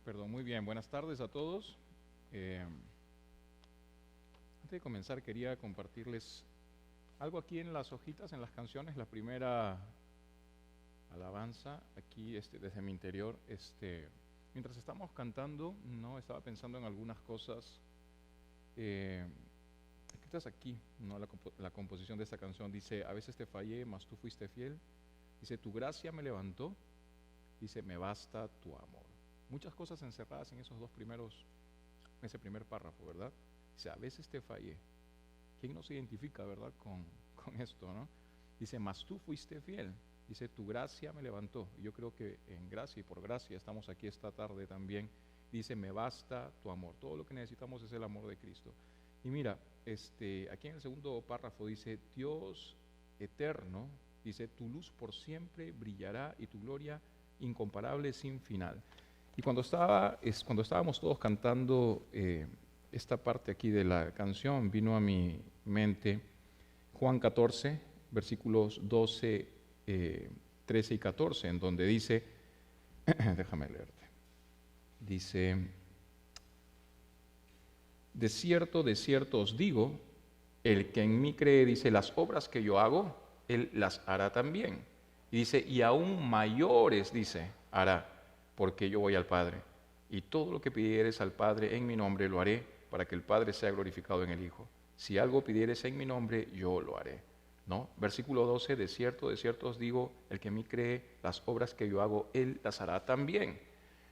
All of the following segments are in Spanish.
Perdón, muy bien. Buenas tardes a todos. Antes de comenzar quería compartirles algo aquí en las hojitas, en las canciones. La primera alabanza aquí desde mi interior. Mientras estamos cantando, no estaba pensando en algunas cosas eh, escritas aquí. No, la composición de esta canción dice: a veces te fallé, mas tú fuiste fiel. Dice: tu gracia me levantó. Dice: me basta tu amor. Muchas cosas encerradas en en ese primer párrafo, ¿verdad? Dice: a veces te fallé. ¿Quién no se identifica, verdad, con esto, no? Dice: mas tú fuiste fiel. Dice: tu gracia me levantó. Y yo creo que en gracia y por gracia estamos aquí esta tarde también. Dice: me basta tu amor. Todo lo que necesitamos es el amor de Cristo. Y mira, aquí en el segundo párrafo dice: Dios eterno, dice: tu luz por siempre brillará y tu gloria incomparable sin final. Y cuando estábamos todos cantando esta parte aquí de la canción, vino a mi mente Juan 14, versículos 12, 13 y 14, en donde dice, déjame leerte, dice: de cierto os digo, el que en mí cree, dice, las obras que yo hago, él las hará también. Y dice: y aún mayores, dice, hará, porque yo voy al Padre. Y todo lo que pidieres al Padre en mi nombre lo haré, para que el Padre sea glorificado en el Hijo. Si algo pidieres en mi nombre, yo lo haré. ¿No? Versículo 12: de cierto os digo, el que en mí cree, las obras que yo hago, él las hará también.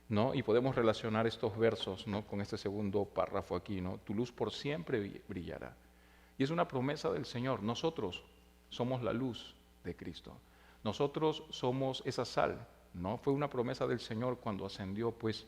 ¿No? Y podemos relacionar estos versos, ¿no?, con este segundo párrafo aquí, ¿no? Tu luz por siempre brillará. Y es una promesa del Señor. Nosotros somos la luz de Cristo. Nosotros somos esa sal, ¿no? Fue una promesa del Señor cuando ascendió, pues,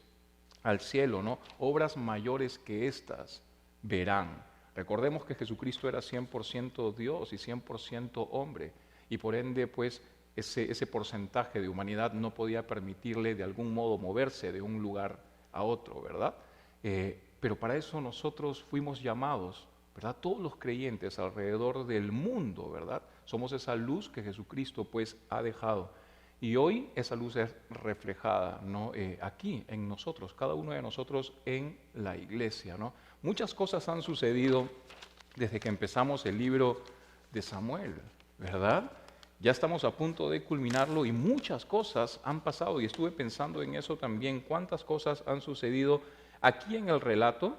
al cielo, ¿no? Obras mayores que estas verán. Recordemos que Jesucristo era 100% Dios y 100% hombre, y por ende, pues, ese porcentaje de humanidad no podía permitirle de algún modo moverse de un lugar a otro, ¿verdad? Pero para eso nosotros fuimos llamados, ¿verdad? Todos los creyentes alrededor del mundo, ¿verdad? Somos esa luz que Jesucristo, pues, ha dejado. Y hoy esa luz es reflejada, ¿no? Aquí, en nosotros, cada uno de nosotros en la iglesia, ¿no? Muchas cosas han sucedido desde que empezamos el libro de Samuel, ¿verdad? Ya estamos a punto de culminarlo y muchas cosas han pasado, y estuve pensando en eso también, cuántas cosas han sucedido aquí en el relato,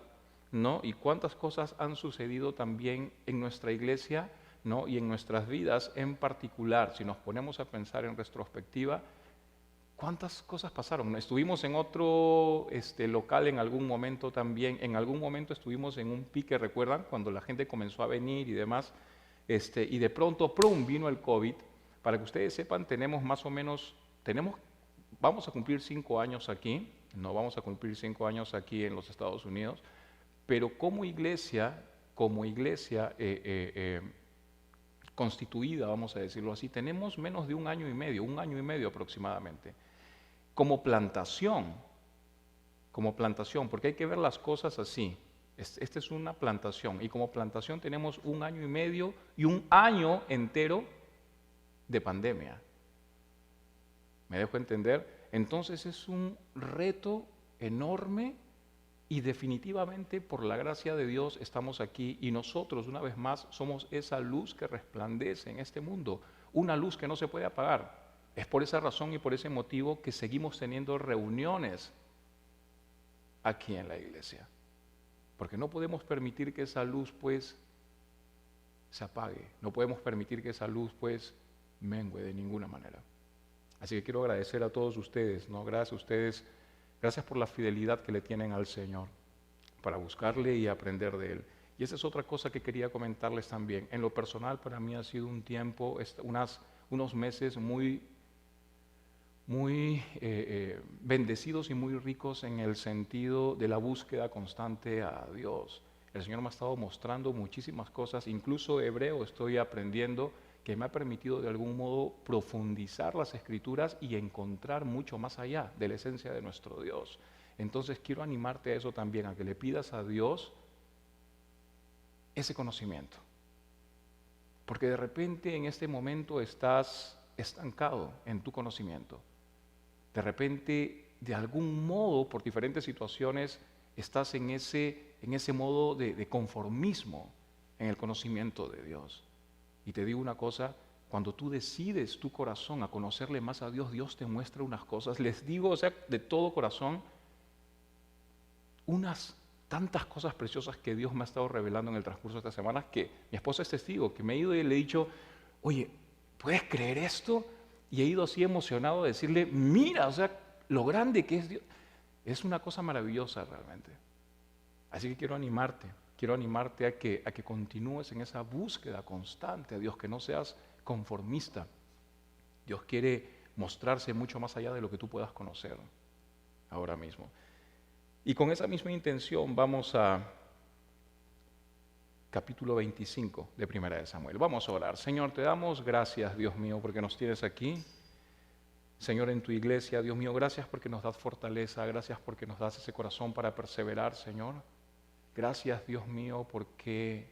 ¿no? Y cuántas cosas han sucedido también en nuestra iglesia, ¿no? Y en nuestras vidas en particular. Si nos ponemos a pensar en retrospectiva, ¿cuántas cosas pasaron? Estuvimos en otro local en algún momento también. En algún momento estuvimos en un pique, ¿recuerdan? Cuando la gente comenzó a venir y demás. Y de pronto, ¡prum!, vino el COVID. Para que ustedes sepan, tenemos más o menos, vamos a cumplir 5 años aquí. No vamos a cumplir 5 años aquí en los Estados Unidos. Pero como iglesia constituida, vamos a decirlo así, tenemos menos de un año y medio aproximadamente. Como plantación, porque hay que ver las cosas así. Esta es una plantación, y como plantación tenemos un año y medio y un año entero de pandemia. ¿Me dejo entender? Entonces es un reto enorme, y definitivamente por la gracia de Dios estamos aquí, y nosotros una vez más somos esa luz que resplandece en este mundo, una luz que no se puede apagar. Es por esa razón y por ese motivo que seguimos teniendo reuniones aquí en la iglesia, porque no podemos permitir que esa luz, pues, se apague, no podemos permitir que esa luz, pues, mengue de ninguna manera. Así que quiero agradecer a todos ustedes, ¿no? Gracias a ustedes, gracias por la fidelidad que le tienen al Señor para buscarle y aprender de Él. Y esa es otra cosa que quería comentarles también. En lo personal, para mí ha sido un tiempo, unos meses muy bendecidos y muy ricos en el sentido de la búsqueda constante a Dios. El Señor me ha estado mostrando muchísimas cosas, incluso hebreo estoy aprendiendo, que me ha permitido de algún modo profundizar las Escrituras y encontrar mucho más allá de la esencia de nuestro Dios. Entonces quiero animarte a eso también, a que le pidas a Dios ese conocimiento. Porque de repente en este momento estás estancado en tu conocimiento. De repente de algún modo, por diferentes situaciones, estás en ese modo de conformismo en el conocimiento de Dios. Y te digo una cosa, cuando tú decides tu corazón a conocerle más a Dios, Dios te muestra unas cosas. Les digo, o sea, de todo corazón, unas tantas cosas preciosas que Dios me ha estado revelando en el transcurso de estas semanas, que mi esposa es testigo, que me he ido y le he dicho, oye, ¿puedes creer esto? Y he ido así emocionado a decirle, mira, o sea, lo grande que es Dios. Es una cosa maravillosa realmente. Así que quiero animarte a que continúes en esa búsqueda constante a Dios, que no seas conformista. Dios quiere mostrarse mucho más allá de lo que tú puedas conocer ahora mismo. Y con esa misma intención vamos a capítulo 25 de Primera de Samuel. Vamos a orar. Señor, te damos gracias, Dios mío, porque nos tienes aquí. Señor, en tu iglesia, Dios mío, gracias porque nos das fortaleza, gracias porque nos das ese corazón para perseverar, Señor. Gracias, Dios mío, porque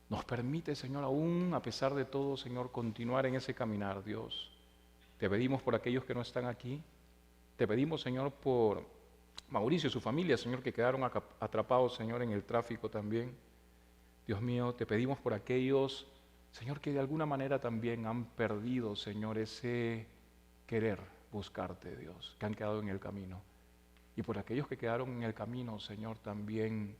nos permite, Señor, aún a pesar de todo, Señor, continuar en ese caminar, Dios. Te pedimos por aquellos que no están aquí. Te pedimos, Señor, por Mauricio y su familia, Señor, que quedaron atrapados, Señor, en el tráfico también. Dios mío, te pedimos por aquellos, Señor, que de alguna manera también han perdido, Señor, ese querer buscarte, Dios, que han quedado en el camino. Y por aquellos que quedaron en el camino, Señor, también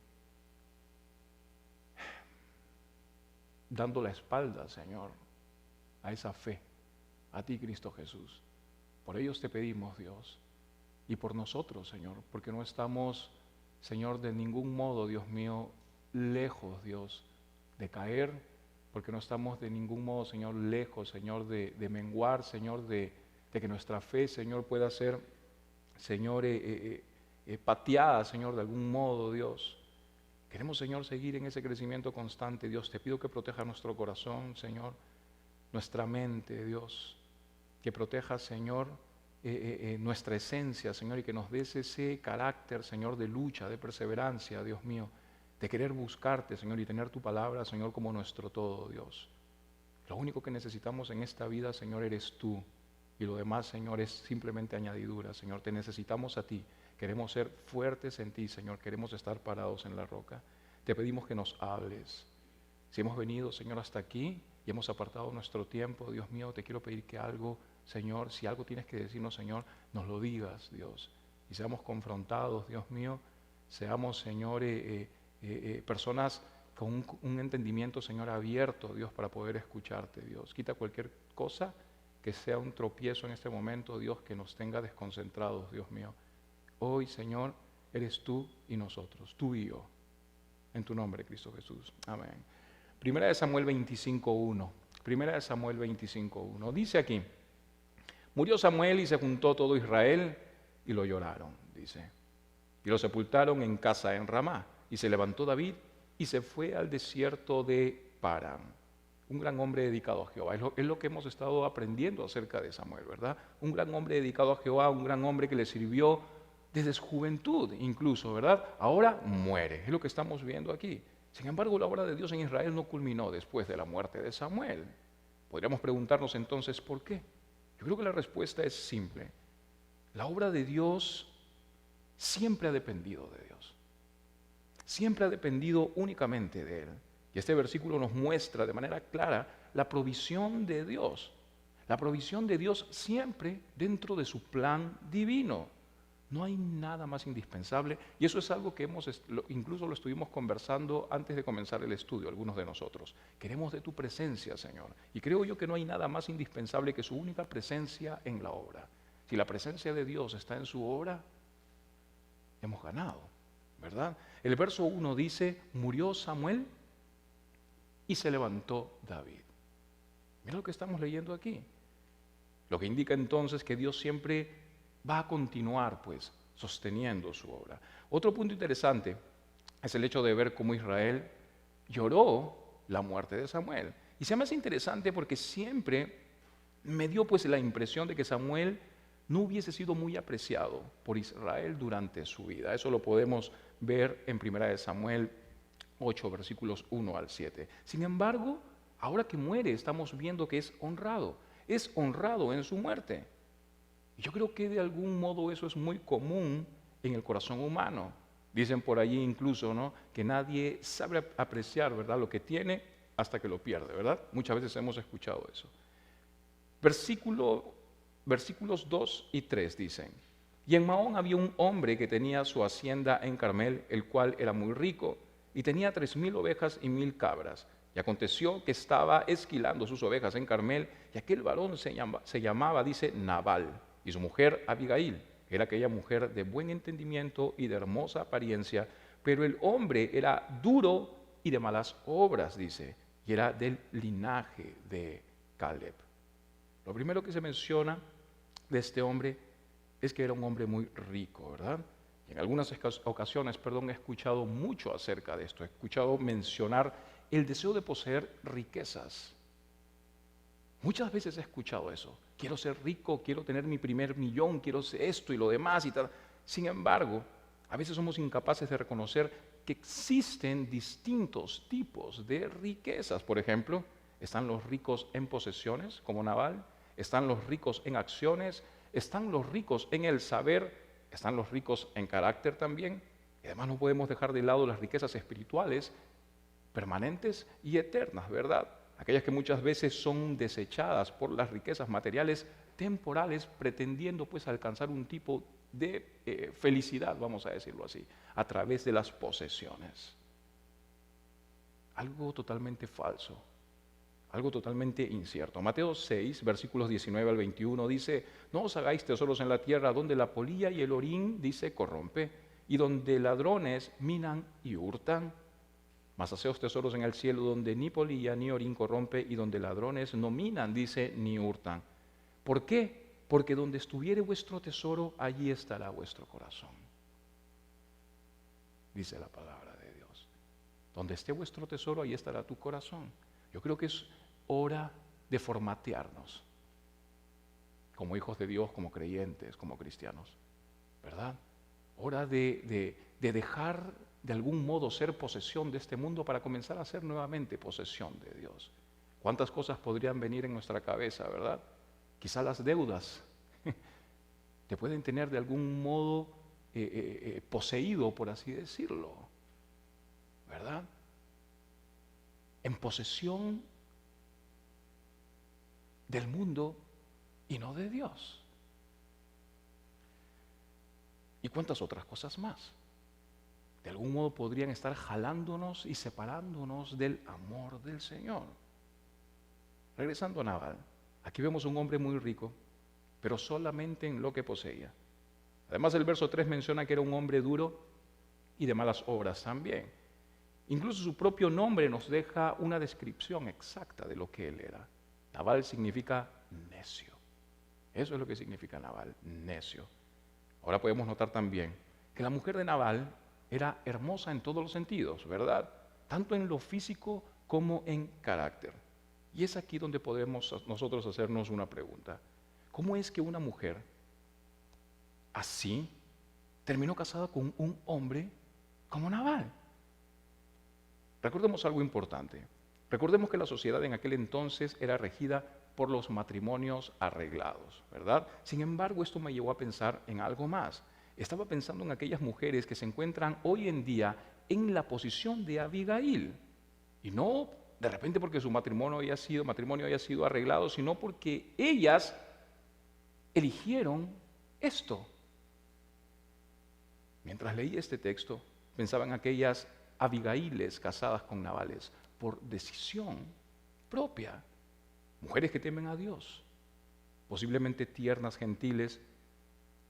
dando la espalda, Señor, a esa fe, a ti, Cristo Jesús. Por ellos te pedimos, Dios, y por nosotros, Señor, porque no estamos, Señor, de ningún modo, Dios mío, lejos, Dios, de caer, porque no estamos de ningún modo, Señor, lejos, Señor, de menguar, Señor, de que nuestra fe, Señor, pueda ser, Señor, pateada, Señor, de algún modo, Dios. Queremos, Señor, seguir en ese crecimiento constante, Dios. Te pido que proteja nuestro corazón, Señor, nuestra mente, Dios, que proteja, Señor, nuestra esencia, Señor, y que nos des ese carácter, Señor, de lucha, de perseverancia, Dios mío, de querer buscarte, Señor, y tener tu palabra, Señor, como nuestro todo, Dios. Lo único que necesitamos en esta vida, Señor, eres tú, y lo demás, Señor, es simplemente añadidura, Señor. Te necesitamos a ti. Queremos ser fuertes en ti, Señor. Queremos estar parados en la roca. Te pedimos que nos hables. Si hemos venido, Señor, hasta aquí y hemos apartado nuestro tiempo, Dios mío, te quiero pedir que algo, Señor, si algo tienes que decirnos, Señor, nos lo digas, Dios. Y seamos confrontados, Dios mío. Seamos, Señor, personas con un entendimiento, Señor, abierto, Dios, para poder escucharte, Dios. Quita cualquier cosa que sea un tropiezo en este momento, Dios, que nos tenga desconcentrados, Dios mío. Hoy, Señor, eres tú y nosotros, tú y yo. En tu nombre, Cristo Jesús. Amén. Primera de Samuel 25:1. Primera de Samuel 25:1. Dice aquí, murió Samuel y se juntó todo Israel y lo lloraron, dice. Y lo sepultaron en casa en Ramá. Y se levantó David y se fue al desierto de Parán. Un gran hombre dedicado a Jehová. Es lo que hemos estado aprendiendo acerca de Samuel, ¿verdad? Un gran hombre dedicado a Jehová, un gran hombre que le sirvió desde su juventud incluso, ¿verdad? Ahora muere, es lo que estamos viendo aquí. Sin embargo, la obra de Dios en Israel no culminó después de la muerte de Samuel. Podríamos preguntarnos entonces, ¿por qué? Yo creo que la respuesta es simple. La obra de Dios siempre ha dependido de Dios. Siempre ha dependido únicamente de Él. Y este versículo nos muestra de manera clara la provisión de Dios. La provisión de Dios siempre dentro de su plan divino. No hay nada más indispensable, y eso es algo que incluso lo estuvimos conversando antes de comenzar el estudio, algunos de nosotros. Queremos de tu presencia, Señor, y creo yo que no hay nada más indispensable que su única presencia en la obra. Si la presencia de Dios está en su obra, hemos ganado, ¿verdad? El verso 1 dice, murió Samuel y se levantó David. Mira lo que estamos leyendo aquí. Lo que indica entonces que Dios siempre va a continuar, pues, sosteniendo su obra. Otro punto interesante es el hecho de ver cómo Israel lloró la muerte de Samuel. Y se me hace interesante porque siempre me dio, pues, la impresión de que Samuel no hubiese sido muy apreciado por Israel durante su vida. Eso lo podemos ver en 1 Samuel 8, versículos 1 al 7. Sin embargo, ahora que muere, estamos viendo que es honrado en su muerte. Y yo creo que de algún modo eso es muy común en el corazón humano. Dicen por allí incluso, ¿no?, que nadie sabe apreciar, ¿verdad?, lo que tiene hasta que lo pierde, ¿verdad? Muchas veces hemos escuchado eso. Versículos 2 y 3 dicen: y en Maón había un hombre que tenía su hacienda en Carmel, el cual era muy rico, y tenía 3,000 ovejas y 1,000 cabras. Y aconteció que estaba esquilando sus ovejas en Carmel, y aquel varón se llamaba, dice, Nabal, y su mujer Abigail. Era aquella mujer de buen entendimiento y de hermosa apariencia, pero el hombre era duro y de malas obras, dice, y era del linaje de Caleb. Lo primero que se menciona de este hombre es que era un hombre muy rico, ¿verdad? Y en algunas ocasiones, he escuchado mucho acerca de esto. He escuchado mencionar el deseo de poseer riquezas. Muchas veces he escuchado eso. Quiero ser rico, quiero tener mi primer millón, quiero hacer esto y lo demás y tal. Sin embargo, a veces somos incapaces de reconocer que existen distintos tipos de riquezas. Por ejemplo, están los ricos en posesiones, como Nabal, están los ricos en acciones, están los ricos en el saber, están los ricos en carácter también. Y además no podemos dejar de lado las riquezas espirituales, permanentes y eternas, ¿verdad? Aquellas que muchas veces son desechadas por las riquezas materiales temporales, pretendiendo pues alcanzar un tipo de felicidad, vamos a decirlo así, a través de las posesiones. Algo totalmente falso. Algo totalmente incierto. Mateo 6, versículos 19 al 21 dice: no os hagáis tesoros en la tierra donde la polilla y el orín, dice, corrompe, y donde ladrones minan y hurtan. Mas haceos tesoros en el cielo donde ni polilla ni orín corrompe, y donde ladrones no minan, dice, ni hurtan. ¿Por qué? Porque donde estuviere vuestro tesoro, allí estará vuestro corazón. Dice la palabra de Dios. Donde esté vuestro tesoro, ahí estará tu corazón. Yo creo que es hora de formatearnos como hijos de Dios, como creyentes, como cristianos, ¿verdad? Hora de dejar de algún modo ser posesión de este mundo para comenzar a ser nuevamente posesión de Dios. ¿Cuántas cosas podrían venir en nuestra cabeza, verdad? Quizá las deudas te pueden tener de algún modo poseído, por así decirlo, ¿verdad? En posesión del mundo y no de Dios. ¿Y cuántas otras cosas más? De algún modo podrían estar jalándonos y separándonos del amor del Señor. Regresando a Nabal, aquí vemos un hombre muy rico, pero solamente en lo que poseía. Además, el verso 3 menciona que era un hombre duro y de malas obras también. Incluso su propio nombre nos deja una descripción exacta de lo que él era. Nabal significa necio. Eso es lo que significa Nabal, necio. Ahora podemos notar también que la mujer de Nabal era hermosa en todos los sentidos, ¿verdad? Tanto en lo físico como en carácter. Y es aquí donde podemos nosotros hacernos una pregunta. ¿Cómo es que una mujer así terminó casada con un hombre como Nabal? Recordemos algo importante. Recordemos que la sociedad en aquel entonces era regida por los matrimonios arreglados, ¿verdad? Sin embargo, esto me llevó a pensar en algo más. Estaba pensando en aquellas mujeres que se encuentran hoy en día en la posición de Abigail. Y no de repente porque su matrimonio haya sido arreglado, sino porque ellas eligieron esto. Mientras leía este texto, pensaba en aquellas Abigailes casadas con Nabales por decisión propia. Mujeres que temen a Dios, posiblemente tiernas, gentiles,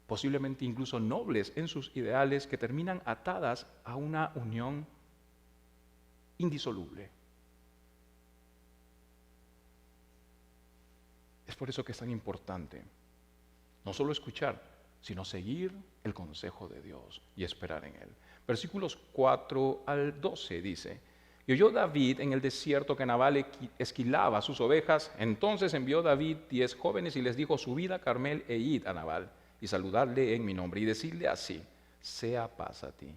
posiblemente incluso nobles en sus ideales, que terminan atadas a una unión indisoluble. Es por eso que es tan importante no solo escuchar, sino seguir el consejo de Dios y esperar en Él. Versículos 4 al 12 dice: y oyó David en el desierto que Nabal esquilaba sus ovejas. Entonces envió David 10 jóvenes y les dijo: subid a Carmel e id a Nabal y saludadle en mi nombre y decidle así: sea paz a ti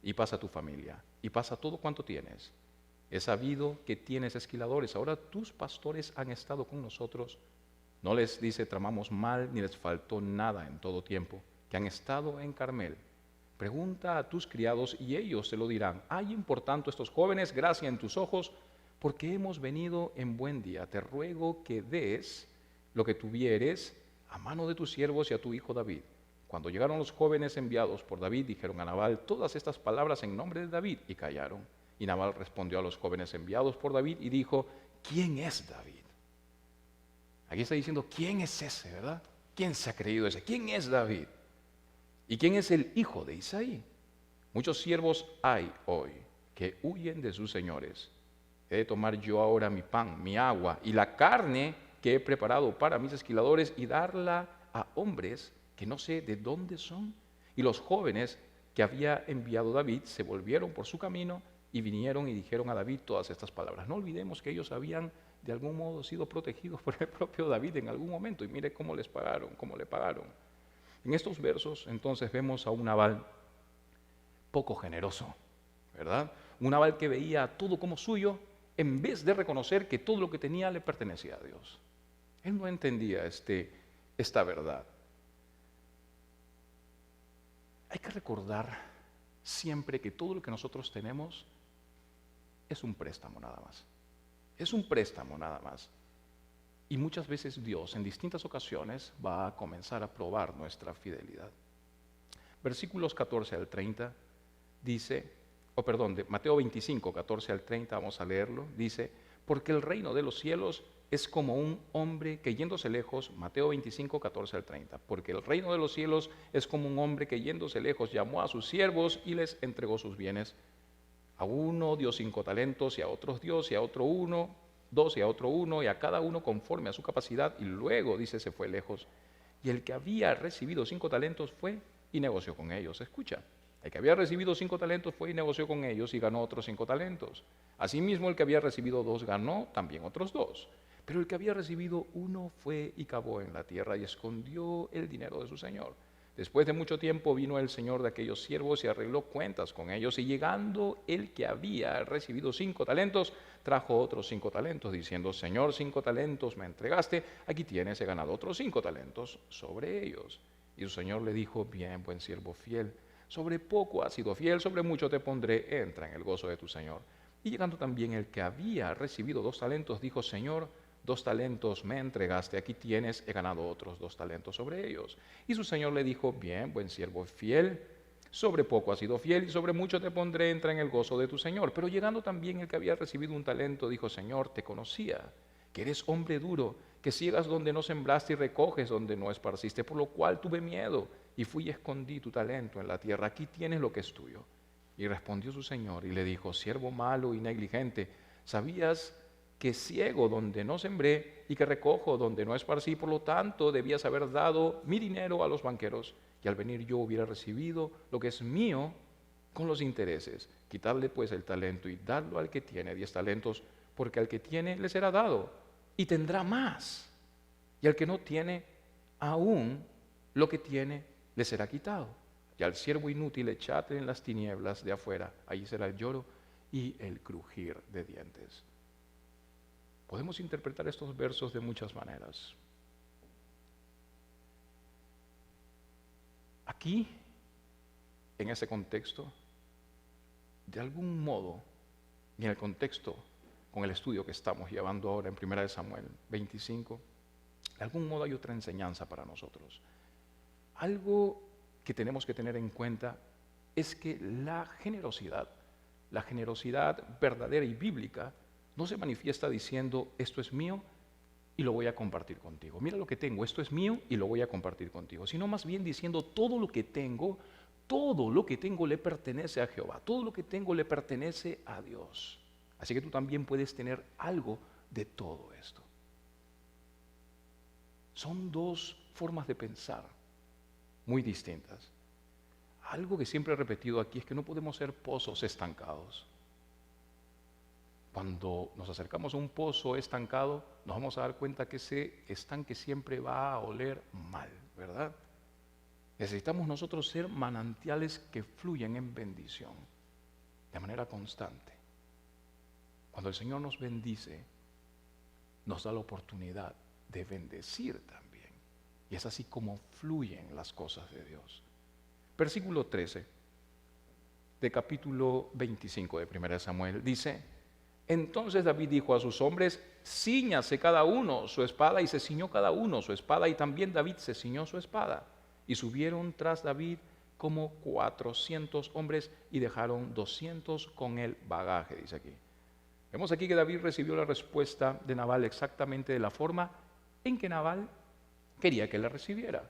y paz a tu familia y paz a todo cuanto tienes. He sabido que tienes esquiladores, ahora tus pastores han estado con nosotros, No les dice tramamos mal, ni les faltó nada en todo tiempo, que han estado en Carmel. Pregunta a tus criados y ellos te lo dirán. Hallen por tanto estos jóvenes gracia en tus ojos, porque hemos venido en buen día. Te ruego que des lo que tuvieres a mano de tus siervos y a tu hijo David. Cuando llegaron los jóvenes enviados por David, dijeron a Nabal todas estas palabras en nombre de David y callaron. Y Nabal respondió a los jóvenes enviados por David y dijo, ¿quién es David? Aquí está diciendo, ¿quién es ese, verdad? ¿Quién se ha creído ese? ¿Quién es David? ¿Y quién es el hijo de Isaí? Muchos siervos hay hoy que huyen de sus señores. He de tomar yo ahora mi pan, mi agua y la carne que he preparado para mis esquiladores y darla a hombres que no sé de dónde son. Y los jóvenes que había enviado David se volvieron por su camino y vinieron y dijeron a David todas estas palabras. No olvidemos que ellos habían de algún modo sido protegidos por el propio David en algún momento, y mire cómo les pagaron, cómo le pagaron. En estos versos entonces vemos a un Nabal poco generoso, ¿verdad? Un Nabal que veía todo como suyo en vez de reconocer que todo lo que tenía le pertenecía a Dios. Él no entendía esta verdad. Hay que recordar siempre que todo lo que nosotros tenemos es un préstamo nada más. Es un préstamo nada más. Y muchas veces Dios en distintas ocasiones va a comenzar a probar nuestra fidelidad. Versículos 14 al 30 dice, de Mateo 25, 14 al 30, vamos a leerlo, dice, porque el reino de los cielos es como un hombre que yéndose lejos, Mateo 25, 14 al 30, porque el reino de los cielos es como un hombre que yéndose lejos llamó a sus siervos y les entregó sus bienes. A uno dio 5 talentos, y a otros y a otro 1, 2 y a otro 1, y a cada uno conforme a su capacidad, y luego, dice, se fue lejos. Y el que había recibido 5 talentos fue y negoció con ellos. Escucha, el que había recibido 5 talentos fue y negoció con ellos y ganó otros 5 talentos. Asimismo, el que había recibido 2 ganó también otros 2. Pero el que había recibido 1 fue y cavó en la tierra y escondió el dinero de su señor. Después de mucho tiempo vino el señor de aquellos siervos y arregló cuentas con ellos, y llegando el que había recibido 5 talentos, trajo otros 5 talentos, diciendo, Señor, 5 talentos me entregaste, aquí tienes, he ganado otros 5 talentos sobre ellos. Y su señor le dijo, bien, buen siervo fiel, sobre poco has sido fiel, sobre mucho te pondré, entra en el gozo de tu señor. Y llegando también el que había recibido 2 talentos, dijo, Señor, 2 talentos me entregaste, aquí tienes, he ganado otros 2 talentos sobre ellos. Y su señor le dijo, bien, buen siervo fiel, sobre poco has sido fiel y sobre mucho te pondré, entra en el gozo de tu señor. Pero llegando también el que había recibido 1 talento, dijo, Señor, te conocía, que eres hombre duro, que ciegas donde no sembraste y recoges donde no esparciste, por lo cual tuve miedo y fui y escondí tu talento en la tierra, aquí tienes lo que es tuyo. Y respondió su señor y le dijo, siervo malo y negligente, ¿sabías que ciego donde no sembré y que recojo donde no esparcí? Por lo tanto, debías haber dado mi dinero a los banqueros, y al venir yo hubiera recibido lo que es mío con los intereses. Quitadle pues el talento y dadlo al que tiene 10 talentos, porque al que tiene le será dado y tendrá más, y al que no tiene, aún lo que tiene le será quitado. Y al siervo inútil echadle en las tinieblas de afuera, allí será el lloro y el crujir de dientes. Podemos interpretar estos versos de muchas maneras. Aquí, en ese contexto, de algún modo, y en el contexto con el estudio que estamos llevando ahora en 1 Samuel 25, de algún modo hay otra enseñanza para nosotros. Algo que tenemos que tener en cuenta es que la generosidad verdadera y bíblica, no se manifiesta diciendo, esto es mío y lo voy a compartir contigo. Mira lo que tengo, esto es mío y lo voy a compartir contigo. Sino más bien diciendo, todo lo que tengo le pertenece a Jehová. Todo lo que tengo le pertenece a Dios. Así que tú también puedes tener algo de todo esto. Son 2 formas de pensar muy distintas. Algo que siempre he repetido aquí es que no podemos ser pozos estancados. Cuando nos acercamos a un pozo estancado, nos vamos a dar cuenta que ese estanque siempre va a oler mal, ¿verdad? Necesitamos nosotros ser manantiales que fluyen en bendición, de manera constante. Cuando el Señor nos bendice, nos da la oportunidad de bendecir también. Y es así como fluyen las cosas de Dios. Versículo 13 de capítulo 25 de 1 Samuel dice: entonces David dijo a sus hombres: cíñase cada uno su espada, y se ciñó cada uno su espada, y también David se ciñó su espada. Y subieron tras David como 400 hombres y dejaron 200 con el bagaje, dice aquí. Vemos aquí que David recibió la respuesta de Nabal exactamente de la forma en que Nabal quería que la recibiera.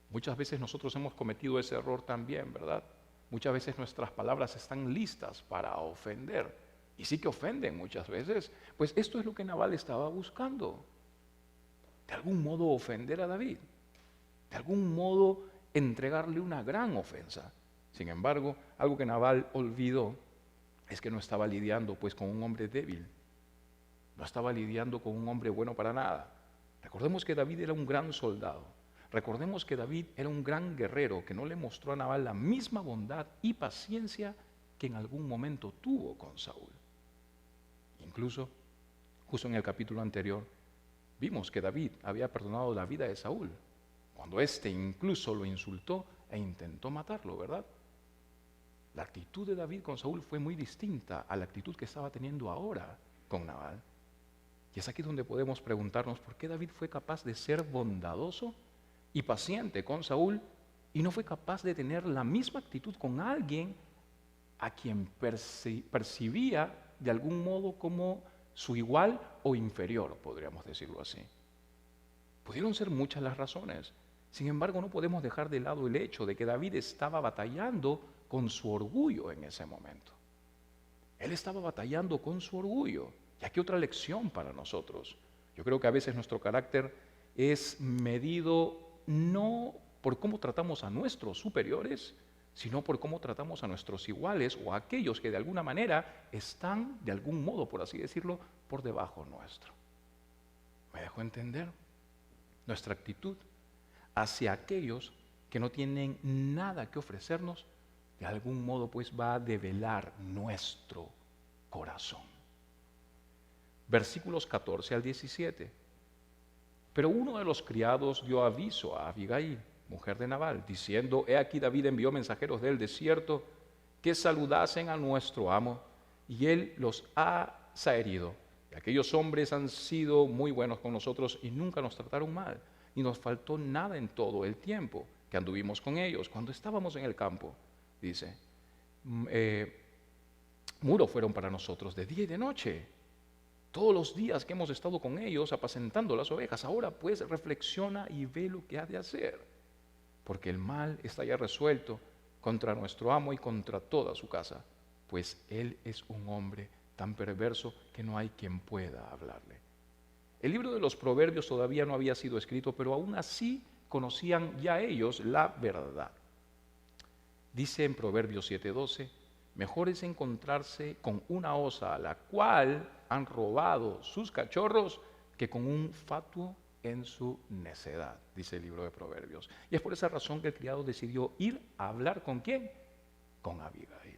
Muchas veces nosotros hemos cometido ese error también, ¿verdad? Muchas veces nuestras palabras están listas para ofender. Y sí que ofenden muchas veces. Pues esto es lo que Nabal estaba buscando. De algún modo ofender a David. De algún modo entregarle una gran ofensa. Sin embargo, algo que Nabal olvidó es que no estaba lidiando pues con un hombre débil. No estaba lidiando con un hombre bueno para nada. Recordemos que David era un gran soldado. Recordemos que David era un gran guerrero que no le mostró a Nabal la misma bondad y paciencia que en algún momento tuvo con Saúl. Incluso, justo en el capítulo anterior, vimos que David había perdonado la vida de Saúl, cuando éste incluso lo insultó e intentó matarlo, ¿verdad? La actitud de David con Saúl fue muy distinta a la actitud que estaba teniendo ahora con Nabal. Y es aquí donde podemos preguntarnos por qué David fue capaz de ser bondadoso y paciente con Saúl y no fue capaz de tener la misma actitud con alguien a quien percibía de algún modo como su igual o inferior, podríamos decirlo así. Pudieron ser muchas las razones. Sin embargo, no podemos dejar de lado el hecho de que David estaba batallando con su orgullo en ese momento. Él estaba batallando con su orgullo. Y aquí otra lección para nosotros. Yo creo que a veces nuestro carácter es medido no por cómo tratamos a nuestros superiores, sino por cómo tratamos a nuestros iguales o a aquellos que de alguna manera están, de algún modo, por así decirlo, por debajo nuestro. ¿Me dejó entender? Nuestra actitud hacia aquellos que no tienen nada que ofrecernos, de algún modo pues va a develar nuestro corazón. Versículos 14 al 17. Pero uno de los criados dio aviso a Abigail, mujer de Nabal, diciendo: he aquí David envió mensajeros del desierto que saludasen a nuestro amo, y él los ha zaherido. Y aquellos hombres han sido muy buenos con nosotros y nunca nos trataron mal, ni nos faltó nada en todo el tiempo que anduvimos con ellos. Cuando estábamos en el campo, dice, muro fueron para nosotros de día y de noche. Todos los días que hemos estado con ellos apacentando las ovejas. Ahora pues reflexiona y ve lo que ha de hacer, porque el mal está ya resuelto contra nuestro amo y contra toda su casa, pues él es un hombre tan perverso que no hay quien pueda hablarle. El libro de los Proverbios todavía no había sido escrito, pero aún así conocían ya ellos la verdad. Dice en Proverbios 7:12, mejor es encontrarse con una osa a la cual han robado sus cachorros que con un fatuo en su necedad, dice el libro de Proverbios. Y es por esa razón que el criado decidió ir a hablar ¿con quién? Con Abigail,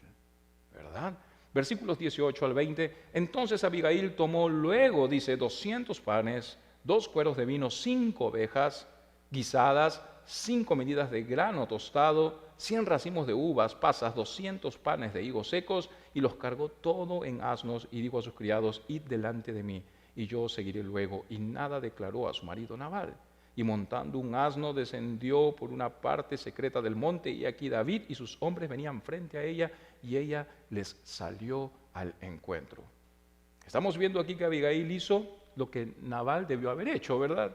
¿verdad? Versículos 18 al 20, entonces Abigail tomó luego, dice, 200 panes, 2 cueros de vino, 5 ovejas guisadas, 5 medidas de grano tostado, 100 racimos de uvas pasas, 200 panes de higos secos, y los cargó todo en asnos, y dijo a sus criados: id delante de mí, y yo os seguiré luego. Y nada declaró a su marido Nabal. Y montando un asno descendió por una parte secreta del monte, y aquí David y sus hombres venían frente a ella, y ella les salió al encuentro. Estamos viendo aquí que Abigail hizo lo que Nabal debió haber hecho, ¿verdad?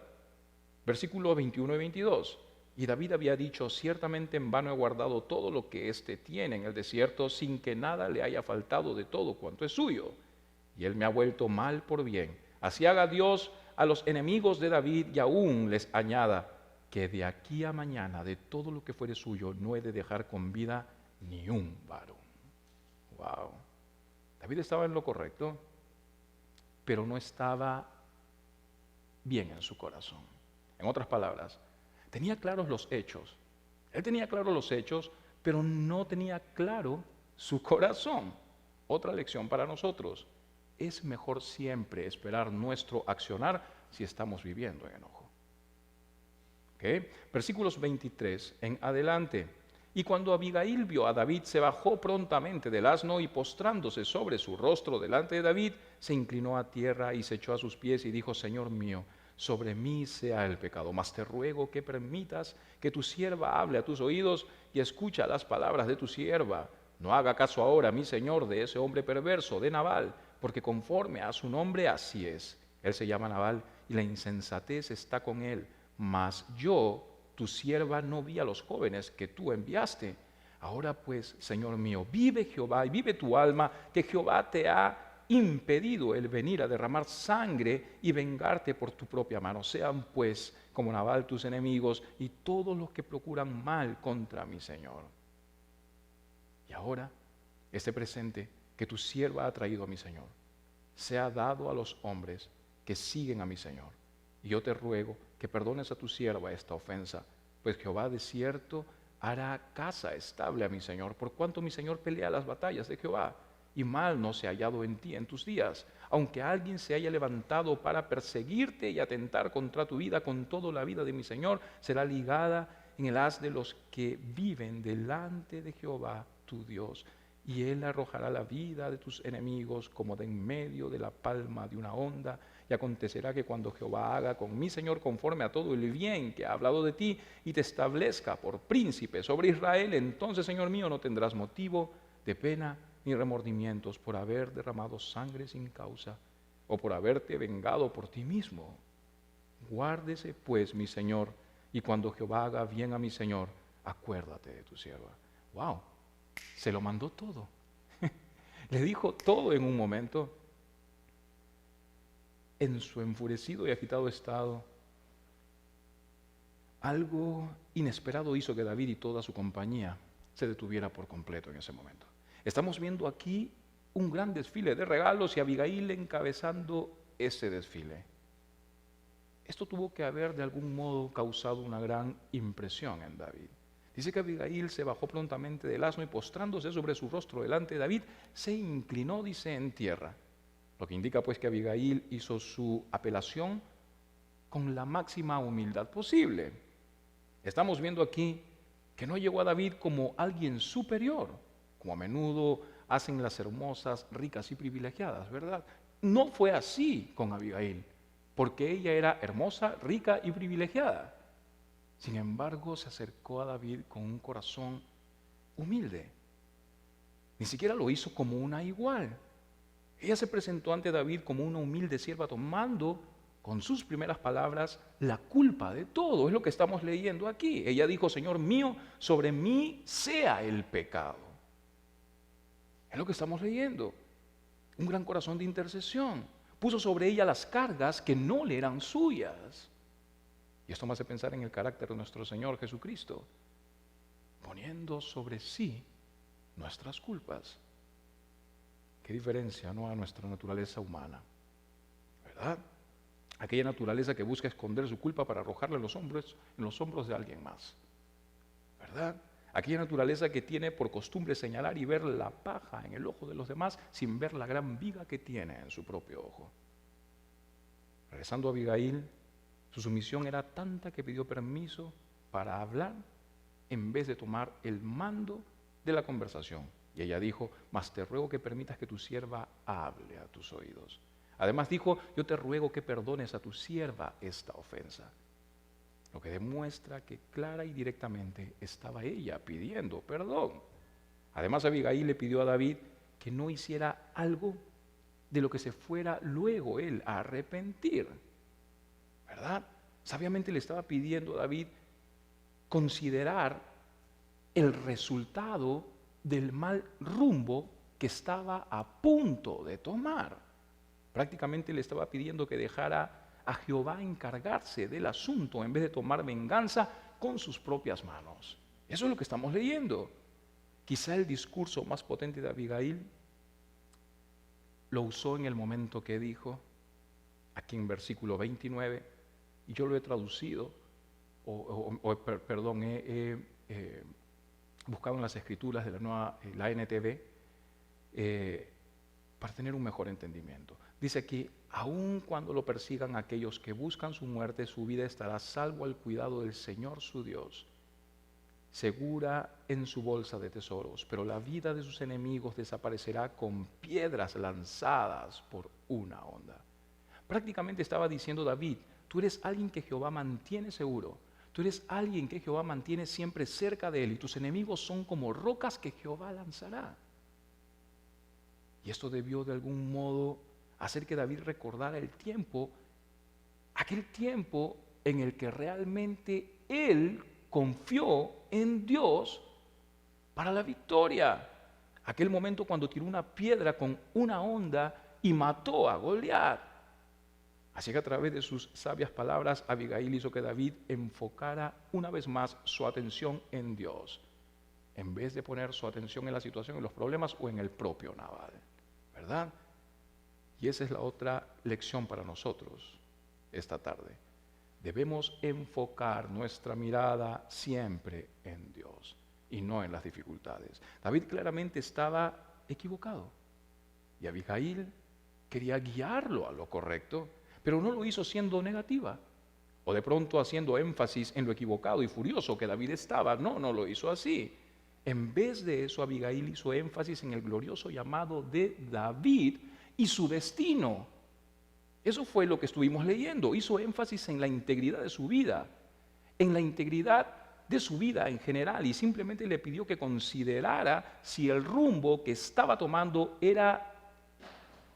Versículos 21 y 22. Y David había dicho: ciertamente en vano he guardado todo lo que éste tiene en el desierto, sin que nada le haya faltado de todo cuanto es suyo. Y él me ha vuelto mal por bien. Así haga Dios a los enemigos de David, y aún les añada que de aquí a mañana de todo lo que fuere suyo no he de dejar con vida ni un varón. Wow. David estaba en lo correcto, pero no estaba bien en su corazón. En otras palabras, tenía claros los hechos. Él tenía claros los hechos, pero no tenía claro su corazón. Otra lección para nosotros: es mejor siempre esperar nuestro accionar si estamos viviendo en enojo. ¿Okay? Versículos 23 en adelante. Y cuando Abigail vio a David, se bajó prontamente del asno y postrándose sobre su rostro delante de David, se inclinó a tierra y se echó a sus pies y dijo: Señor mío, sobre mí sea el pecado, mas te ruego que permitas que tu sierva hable a tus oídos y escucha las palabras de tu sierva. No haga caso ahora, mi señor, de ese hombre perverso, de Nabal, porque conforme a su nombre así es. Él se llama Nabal y la insensatez está con él. Mas yo, tu sierva, no vi a los jóvenes que tú enviaste. Ahora pues, Señor mío, vive Jehová y vive tu alma, que Jehová te ha impedido el venir a derramar sangre y vengarte por tu propia mano. Sean pues como Nabal tus enemigos y todos los que procuran mal contra mi Señor. Y ahora, este presente que tu sierva ha traído a mi Señor, sea dado a los hombres que siguen a mi Señor. Y yo te ruego que perdones a tu sierva esta ofensa, pues Jehová de cierto hará casa estable a mi Señor, por cuanto mi Señor pelea las batallas de Jehová, y mal no se ha hallado en ti en tus días. Aunque alguien se haya levantado para perseguirte y atentar contra tu vida, con toda la vida de mi Señor será ligada en el haz de los que viven delante de Jehová tu Dios, y él arrojará la vida de tus enemigos como de en medio de la palma de una onda. Y acontecerá que cuando Jehová haga con mi Señor conforme a todo el bien que ha hablado de ti, y te establezca por príncipe sobre Israel, entonces, Señor mío, no tendrás motivo de pena ni remordimientos por haber derramado sangre sin causa, o por haberte vengado por ti mismo. Guárdese pues mi Señor, y cuando Jehová haga bien a mi Señor, acuérdate de tu sierva. Wow, se lo mandó todo. Le dijo todo en un momento. En su enfurecido y agitado estado, algo inesperado hizo que David y toda su compañía se detuviera por completo en ese momento. Estamos viendo aquí un gran desfile de regalos y Abigail encabezando ese desfile. Esto tuvo que haber de algún modo causado una gran impresión en David. Dice que Abigail se bajó prontamente del asno y postrándose sobre su rostro delante de David, se inclinó, dice, en tierra. Lo que indica pues que Abigail hizo su apelación con la máxima humildad posible. Estamos viendo aquí que no llegó a David como alguien superior, como a menudo hacen las hermosas, ricas y privilegiadas, ¿verdad? No fue así con Abigail, porque ella era hermosa, rica y privilegiada. Sin embargo, se acercó a David con un corazón humilde. Ni siquiera lo hizo como una igual. Ella se presentó ante David como una humilde sierva, tomando con sus primeras palabras la culpa de todo. Es lo que estamos leyendo aquí. Ella dijo: Señor mío, sobre mí sea el pecado. Es lo que estamos leyendo. Un gran corazón de intercesión. Puso sobre ella las cargas que no le eran suyas. Y esto me hace pensar en el carácter de nuestro Señor Jesucristo, poniendo sobre sí nuestras culpas. Qué diferencia, ¿no?, a nuestra naturaleza humana, ¿verdad? Aquella naturaleza que busca esconder su culpa para arrojarla en los hombros de alguien más, ¿verdad? Aquella naturaleza que tiene por costumbre señalar y ver la paja en el ojo de los demás sin ver la gran viga que tiene en su propio ojo. Regresando a Abigail, su sumisión era tanta que pidió permiso para hablar en vez de tomar el mando de la conversación. Y ella dijo: mas te ruego que permitas que tu sierva hable a tus oídos. Además dijo: yo te ruego que perdones a tu sierva esta ofensa. Lo que demuestra que clara y directamente estaba ella pidiendo perdón. Además, Abigail le pidió a David que no hiciera algo de lo que se fuera luego él a arrepentir, ¿verdad? Sabiamente le estaba pidiendo a David considerar el resultado del mal rumbo que estaba a punto de tomar. Prácticamente le estaba pidiendo que dejara a Jehová encargarse del asunto en vez de tomar venganza con sus propias manos. Eso es lo que estamos leyendo. Quizá el discurso más potente de Abigail lo usó en el momento que dijo, aquí en versículo 29, y yo lo he traducido, he buscado en las escrituras de la NTV para tener un mejor entendimiento. Dice aquí: Aun cuando lo persigan aquellos que buscan su muerte, su vida estará a salvo al cuidado del Señor su Dios, segura en su bolsa de tesoros, pero la vida de sus enemigos desaparecerá con piedras lanzadas por una onda. Prácticamente estaba diciendo David, tú eres alguien que Jehová mantiene seguro, tú eres alguien que Jehová mantiene siempre cerca de él, y tus enemigos son como rocas que Jehová lanzará. Y esto debió de algún modo hacer que David recordara el tiempo, aquel tiempo en el que realmente él confió en Dios para la victoria. Aquel momento cuando tiró una piedra con una onda y mató a Goliat. Así que a través de sus sabias palabras, Abigail hizo que David enfocara una vez más su atención en Dios, en vez de poner su atención en la situación, en los problemas o en el propio Nabal, ¿verdad? Y esa es la otra lección para nosotros esta tarde. Debemos enfocar nuestra mirada siempre en Dios y no en las dificultades. David claramente estaba equivocado y Abigail quería guiarlo a lo correcto, pero no lo hizo siendo negativa o de pronto haciendo énfasis en lo equivocado y furioso que David estaba. No lo hizo así. En vez de eso, Abigail hizo énfasis en el glorioso llamado de David y su destino. Eso fue lo que estuvimos leyendo. Hizo énfasis en la integridad de su vida, en la integridad de su vida en general, y simplemente le pidió que considerara si el rumbo que estaba tomando era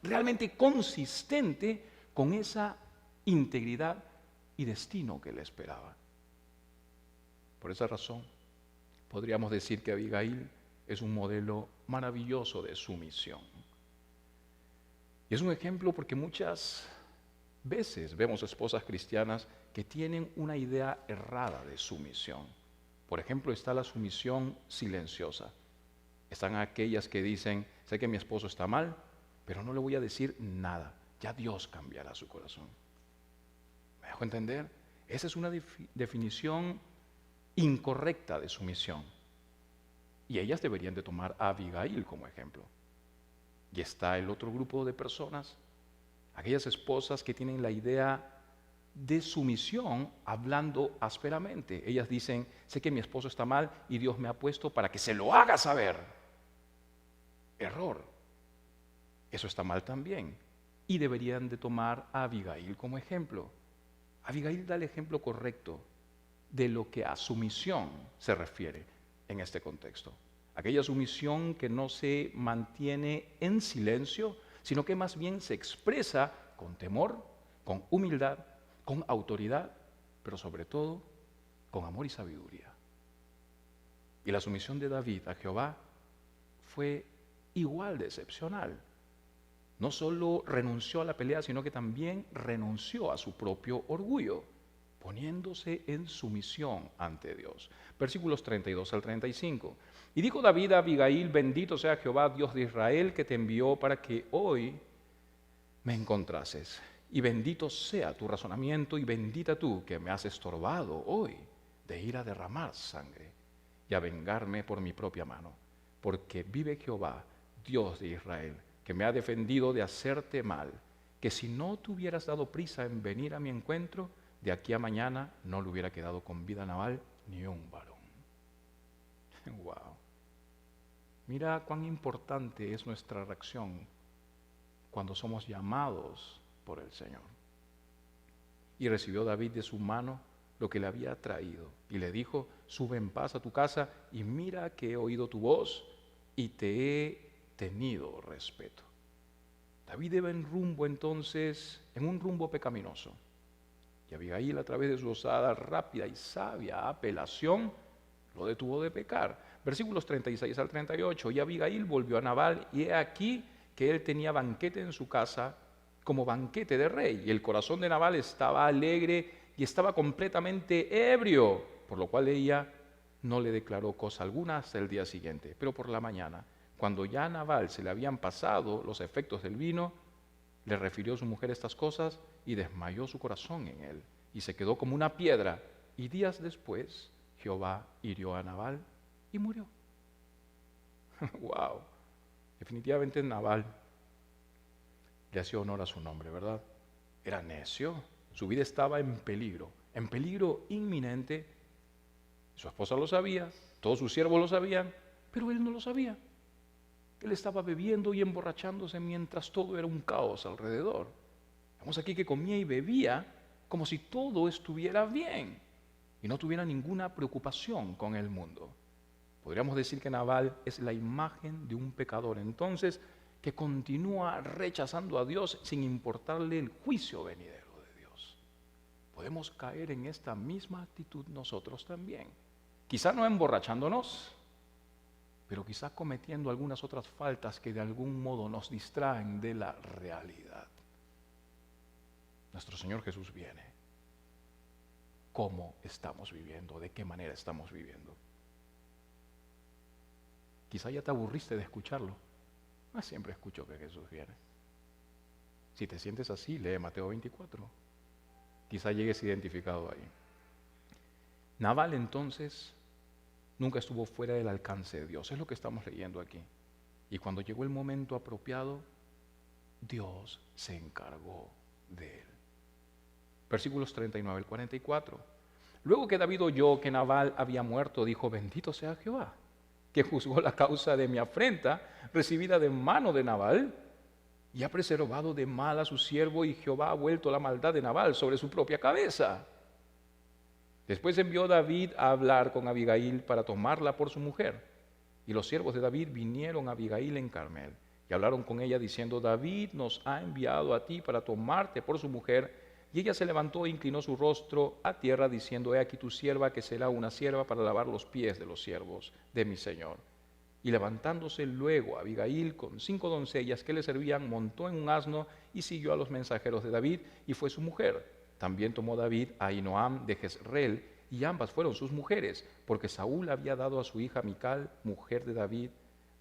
realmente consistente con esa integridad y destino que le esperaba. Por esa razón, podríamos decir que Abigail es un modelo maravilloso de sumisión. Y es un ejemplo porque muchas veces vemos esposas cristianas que tienen una idea errada de sumisión. Por ejemplo, está la sumisión silenciosa. Están aquellas que dicen, sé que mi esposo está mal, pero no le voy a decir nada. Ya Dios cambiará su corazón. ¿Me dejo entender? Esa es una definición incorrecta de sumisión. Y ellas deberían de tomar a Abigail como ejemplo. Y está el otro grupo de personas, aquellas esposas que tienen la idea de sumisión hablando ásperamente. Ellas dicen, sé que mi esposo está mal y Dios me ha puesto para que se lo haga saber. Error. Eso está mal también. Y deberían de tomar a Abigail como ejemplo. Abigail da el ejemplo correcto de lo que a sumisión se refiere en este contexto. Aquella sumisión que no se mantiene en silencio, sino que más bien se expresa con temor, con humildad, con autoridad, pero sobre todo con amor y sabiduría. Y la sumisión de David a Jehová fue igual de excepcional. No solo renunció a la pelea, sino que también renunció a su propio orgullo, poniéndose en sumisión ante Dios. Versículos 32 al 35. Y dijo David a Abigail, bendito sea Jehová, Dios de Israel, que te envió para que hoy me encontrases. Y bendito sea tu razonamiento y bendita tú que me has estorbado hoy de ir a derramar sangre y a vengarme por mi propia mano. Porque vive Jehová, Dios de Israel, que me ha defendido de hacerte mal, que si no te hubieras dado prisa en venir a mi encuentro, de aquí a mañana no le hubiera quedado con vida a Nabal ni un varón. Wow. Mira cuán importante es nuestra reacción cuando somos llamados por el Señor. Y recibió David de su mano lo que le había traído y le dijo, sube en paz a tu casa y mira que he oído tu voz y te he tenido respeto. David iba en rumbo entonces, en un rumbo pecaminoso. Y Abigail, a través de su osada, rápida y sabia apelación, lo detuvo de pecar. Versículos 36 al 38. Y Abigail volvió a Nabal, y he aquí que él tenía banquete en su casa, como banquete de rey. Y el corazón de Nabal estaba alegre y estaba completamente ebrio, por lo cual ella no le declaró cosa alguna hasta el día siguiente. Pero por la mañana, cuando ya a Nabal se le habían pasado los efectos del vino, le refirió a su mujer estas cosas y desmayó su corazón en él y se quedó como una piedra. Y días después Jehová hirió a Nabal y murió. Wow, definitivamente Nabal le hacía honor a su nombre, ¿verdad? era necio, su vida estaba en peligro inminente. Su esposa lo sabía, todos sus siervos lo sabían, pero él no lo sabía. Él estaba bebiendo y emborrachándose mientras todo era un caos alrededor. Vemos aquí que comía y bebía como si todo estuviera bien y no tuviera ninguna preocupación con el mundo. Podríamos decir que Nabal es la imagen de un pecador, entonces, que continúa rechazando a Dios sin importarle el juicio venidero de Dios. Podemos caer en esta misma actitud nosotros también. Quizá no emborrachándonos, pero quizá cometiendo algunas otras faltas que de algún modo nos distraen de la realidad. Nuestro Señor Jesús viene. ¿Cómo estamos viviendo? ¿De qué manera estamos viviendo? Quizá ya te aburriste de escucharlo. No siempre escucho que Jesús viene. Si te sientes así, lee Mateo 24. Quizá llegues identificado ahí. Nabal entonces nunca estuvo fuera del alcance de Dios. Es lo que estamos leyendo aquí. Y cuando llegó el momento apropiado, Dios se encargó de él. Versículos 39 al 44. Luego que David oyó que Nabal había muerto, dijo: bendito sea Jehová, que juzgó la causa de mi afrenta recibida de mano de Nabal, y ha preservado de mal a su siervo, y Jehová ha vuelto la maldad de Nabal sobre su propia cabeza. Después envió David a hablar con Abigail para tomarla por su mujer. Y los siervos de David vinieron a Abigail en Carmel y hablaron con ella diciendo: David nos ha enviado a ti para tomarte por su mujer. Y ella se levantó e inclinó su rostro a tierra diciendo: he aquí tu sierva, que será una sierva para lavar los pies de los siervos de mi señor. Y levantándose luego Abigail con 5 doncellas que le servían, montó en un asno y siguió a los mensajeros de David, y fue su mujer. También tomó David a Ahinoam de Jezreel, y ambas fueron sus mujeres, porque Saúl había dado a su hija Mical, mujer de David,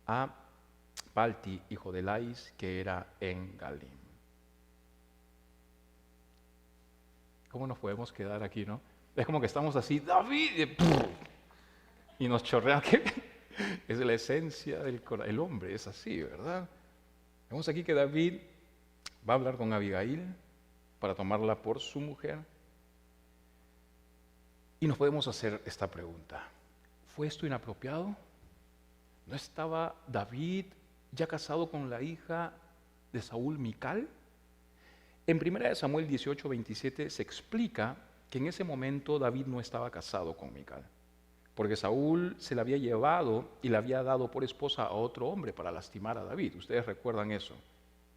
a Palti, hijo de Lais, que era en Galim. ¿Cómo nos podemos quedar aquí, no? Es como que estamos así, David, y nos chorrea que es la esencia del corazón. El hombre es así, ¿verdad? Vemos aquí que David va a hablar con Abigail para tomarla por su mujer. Y nos podemos hacer esta pregunta: ¿fue esto inapropiado? ¿No estaba David ya casado con la hija de Saúl, Mical? En 1 Samuel 18:27 se explica que en ese momento David no estaba casado con Mical, porque Saúl se la había llevado y la había dado por esposa a otro hombre para lastimar a David. Ustedes recuerdan eso,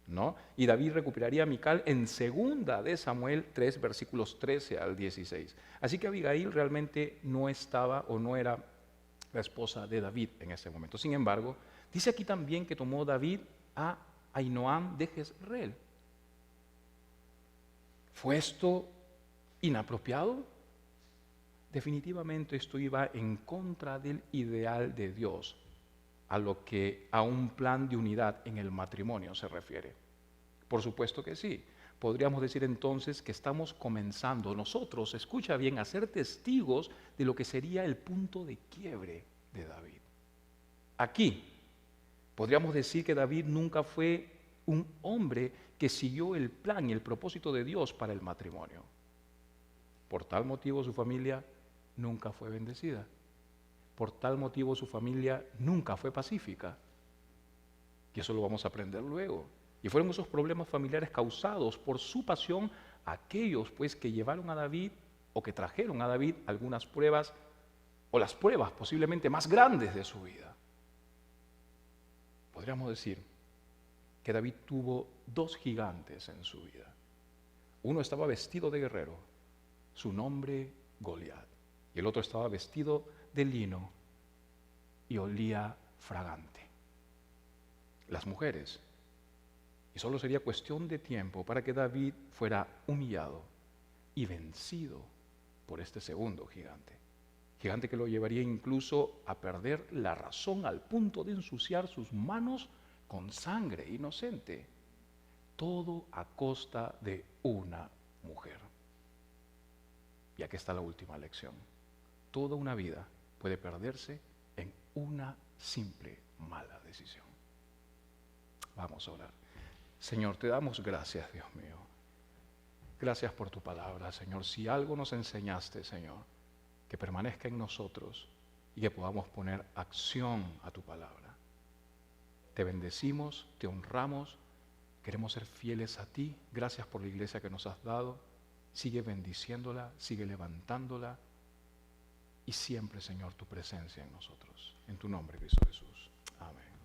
¿no? Y David recuperaría a Mical en 2 de Samuel 3, versículos 13 al 16. Así que Abigail realmente no estaba o no era la esposa de David en ese momento. Sin embargo, dice aquí también que tomó David a Ahinoam de Jezreel. ¿Fue esto inapropiado? Definitivamente esto iba en contra del ideal de Dios, a un plan de unidad en el matrimonio se refiere. Por supuesto que sí. Podríamos decir entonces que estamos comenzando nosotros, escucha bien, a ser testigos de lo que sería el punto de quiebre de David. Aquí podríamos decir que David nunca fue un hombre que siguió el plan y el propósito de Dios para el matrimonio. Por tal motivo su familia nunca fue bendecida. Por tal motivo su familia nunca fue pacífica. Y eso lo vamos a aprender luego. Y fueron esos problemas familiares causados por su pasión, aquellos pues que llevaron a David o que trajeron a David algunas pruebas, o las pruebas posiblemente más grandes de su vida. Podríamos decir que David tuvo 2 gigantes en su vida. Uno estaba vestido de guerrero, su nombre Goliat, y el otro estaba vestido de lino y olía fragante. Las mujeres. Y solo sería cuestión de tiempo para que David fuera humillado y vencido por este segundo gigante. Gigante que lo llevaría incluso a perder la razón al punto de ensuciar sus manos con sangre inocente. Todo a costa de una mujer. Y aquí está la última lección. Toda una vida puede perderse en una simple mala decisión. Vamos a orar. Señor, te damos gracias, Dios mío, Gracias por tu palabra, Señor. Si algo nos enseñaste, Señor, que permanezca en nosotros y que podamos poner acción a tu palabra. Te bendecimos, te honramos, queremos ser fieles a ti. Gracias por la iglesia que nos has dado. Sigue bendiciéndola, sigue levantándola y siempre, Señor, tu presencia en nosotros. En tu nombre, Cristo Jesús. Amén.